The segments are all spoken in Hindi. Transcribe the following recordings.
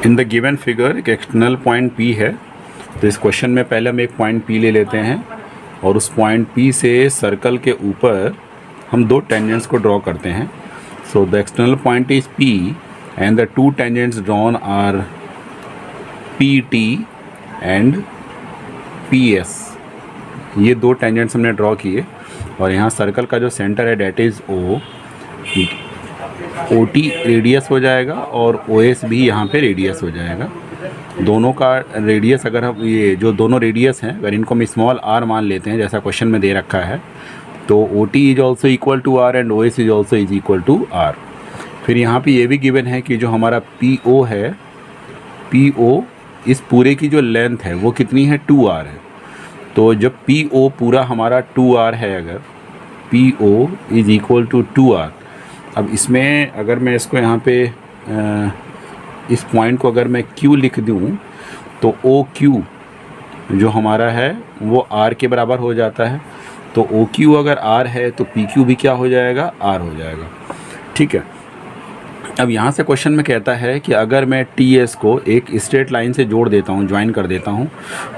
इन द गिवन फिगर एक एक्सटर्नल पॉइंट P है। तो इस क्वेश्चन में पहले हम एक पॉइंट P ले लेते हैं और उस पॉइंट P से सर्कल के ऊपर हम दो टेंजेंट्स को ड्रॉ करते हैं। So the external point is P and the two tangents drawn are PT and PS। ये दो टेंजेंट्स हमने ड्रॉ किए और यहाँ सर्कल का जो सेंटर है that is O। OT radius हो जाएगा और OS भी यहाँ पे रेडियस हो जाएगा। दोनों का रेडियस अगर हम ये जो दोनों रेडियस हैं अगर इनको हम स्मॉल r मान लेते हैं जैसा क्वेश्चन में दे रखा है तो OT is also equal to R and OS is also is equal to R। फिर यहाँ पे ये भी गिवन है कि जो हमारा PO है, PO इस पूरे की जो लेंथ है वो कितनी है 2R है। तो जब PO पूरा हमारा 2R है, अगर PO is equal to 2R, अब इसमें अगर मैं इसको यहाँ पे इस पॉइंट को अगर मैं Q लिख दूँ तो OQ जो हमारा है वो R के बराबर हो जाता है। तो OQ अगर R है तो PQ भी क्या हो जाएगा, R हो जाएगा। ठीक है। अब यहाँ से क्वेश्चन में कहता है कि अगर मैं TS को एक स्ट्रेट लाइन से जोड़ देता हूँ, ज्वाइन कर देता हूँ,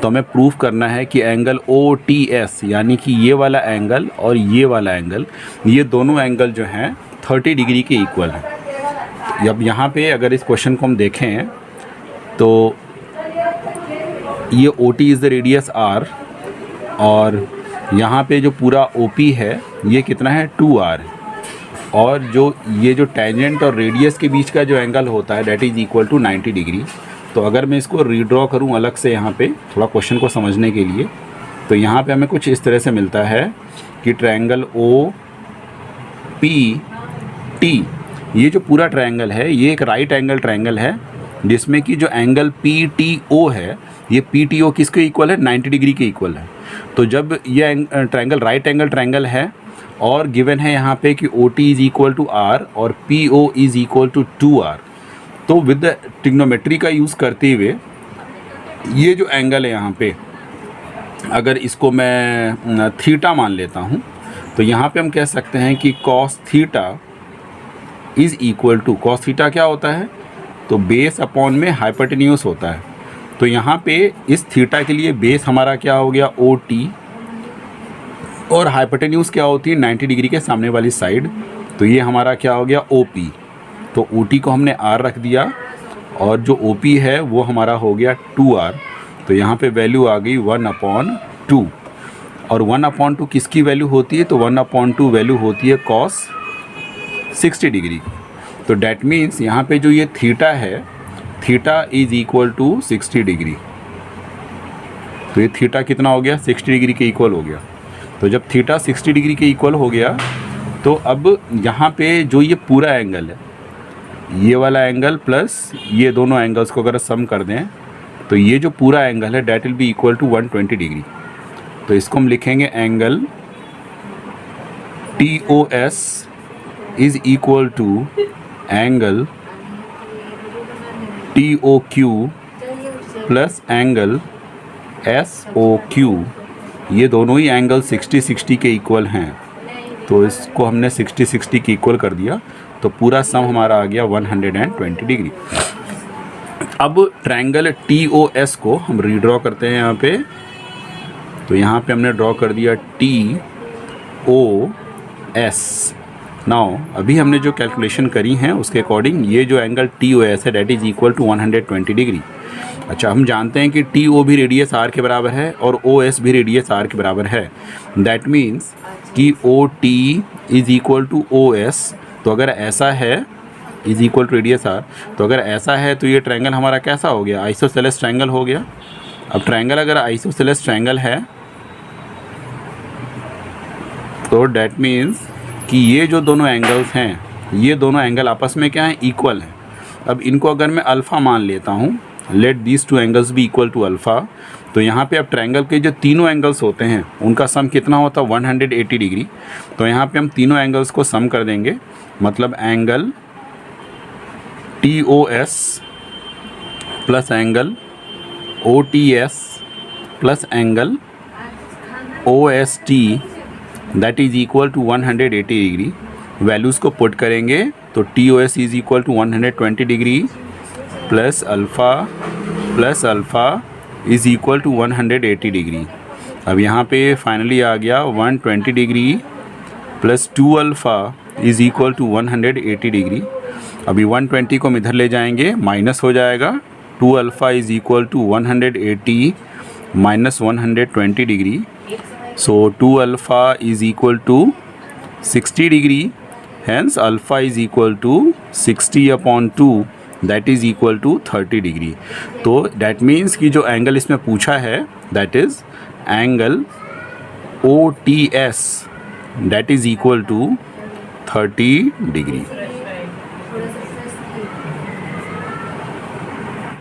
तो हमें प्रूफ करना है कि एंगल OTS यानी कि ये वाला एंगल और ये वाला एंगल, ये दोनों एंगल जो हैं 30 डिग्री के इक्वल हैं। अब यहाँ पे अगर इस क्वेश्चन को हम देखें तो ये OT is the radius R और यहाँ पे जो पूरा OP है ये कितना है 2R, और जो ये जो टेंजेंट और रेडियस के बीच का जो एंगल होता है that is equal to 90 degree. तो अगर मैं इसको रीड्रॉ करूँ अलग से यहाँ पे थोड़ा क्वेश्चन को समझने के लिए, तो यहाँ पे हमें कुछ इस तरह से मिलता है कि ट्रायंगल OPT, ये जो पूरा ट्रायंगल है ये एक राइट एंगल ट्रायंगल है जिसमें कि जो एंगल PTO है ये PTO किसके इक्वल है, 90 डिग्री के इक्वल है। तो जब ये ट्रायंगल राइट एंगल ट्रायंगल है और गिवन है यहाँ पे कि OT is equal to R और PO is equal to 2R, तो विद द ट्रिग्नोमेट्री का यूज़ करते हुए ये जो एंगल है यहाँ पे अगर इसको मैं थीटा मान लेता हूँ तो यहाँ पे हम कह सकते हैं कि cos theta is equal to, cos theta क्या होता है तो बेस अपॉन में हाइपोटेन्यूस होता है। तो यहाँ पे इस थीटा के लिए बेस हमारा क्या हो गया OT और हाइपोटेन्यूस क्या होती है 90 डिग्री के सामने वाली साइड, तो ये हमारा क्या हो गया OP। तो OT को हमने R रख दिया और जो OP है वो हमारा हो गया 2R। तो यहाँ पे वैल्यू आ गई 1/2 और 1/2 किसकी वैल्यू होती है तो 1/2 वैल्यू होती है cos 60 डिग्री। तो डैट मीन्स यहाँ पे जो ये थीटा है, theta is equal to 60 degree. तो ये थीटा कितना हो गया 60 डिग्री के इक्वल हो गया। तो जब थीटा 60 डिग्री के इक्वल हो गया तो अब यहाँ पे जो ये पूरा एंगल है, ये वाला एंगल प्लस ये दोनों एंगल्स को अगर सम कर दें तो ये जो पूरा एंगल है that will be equal to 120 degree. तो इसको हम लिखेंगे angle TOS is equal to angle TOQ plus angle SOQ। ये दोनों ही एंगल 60-60 के इक्वल हैं, तो इसको हमने 60-60 के इक्वल कर दिया तो पूरा सम हमारा आ गया 120 डिग्री। अब ट्रायंगल TOS को हम रीड्रॉ करते हैं यहाँ पे। तो यहाँ पे हमने ड्रॉ कर दिया TOS। नाउ अभी हमने जो कैलकुलेशन करी हैं उसके अकॉर्डिंग ये जो एंगल TOS है that is equal to 120 degree. अच्छा, हम जानते हैं कि TO भी रेडियस R के बराबर है और OS भी रेडियस R के बराबर है। दैट मीन्स कि OT is equal to OS। तो अगर ऐसा है is equal to radius R, तो अगर ऐसा है तो ये ट्रायंगल हमारा कैसा हो गया, आइसोसेलेस ट्रायंगल हो गया। अब ट्रायंगल अगर आइसोसेलेस ट्रायंगल है तो डैट मीन्स कि ये जो दोनों एंगल्स हैं ये दोनों एंगल आपस में क्या हैं, इक्वल हैं। अब इनको अगर मैं अल्फ़ा मान लेता हूँ, let these two angles be equal to alpha, तो यहाँ पे अब ट्रायंगल के जो तीनों एंगल्स होते हैं उनका सम कितना होता है 180 डिग्री। तो यहाँ पे हम तीनों एंगल्स को सम कर देंगे, मतलब angle TOS plus angle OTS plus angle OST that is equal to 180 degree. Values को पुट करेंगे तो TOS is equal to 120 degree plus alpha is equal to 180 degree. अब यहाँ पे फाइनली आ गया 120 degree plus 2 alpha is equal to 180 degree. अभी 120 को हम इधर ले जाएंगे, माइनस हो जाएगा। 2 alpha is equal to 180 minus 120 degree. So 2 alpha is equal to 60 degree. Hence alpha is equal to 60 upon 2 that is equal to 30 degree. तो डैट मीन्स कि जो एंगल इसमें पूछा है that is angle OTS that is equal to 30 degree.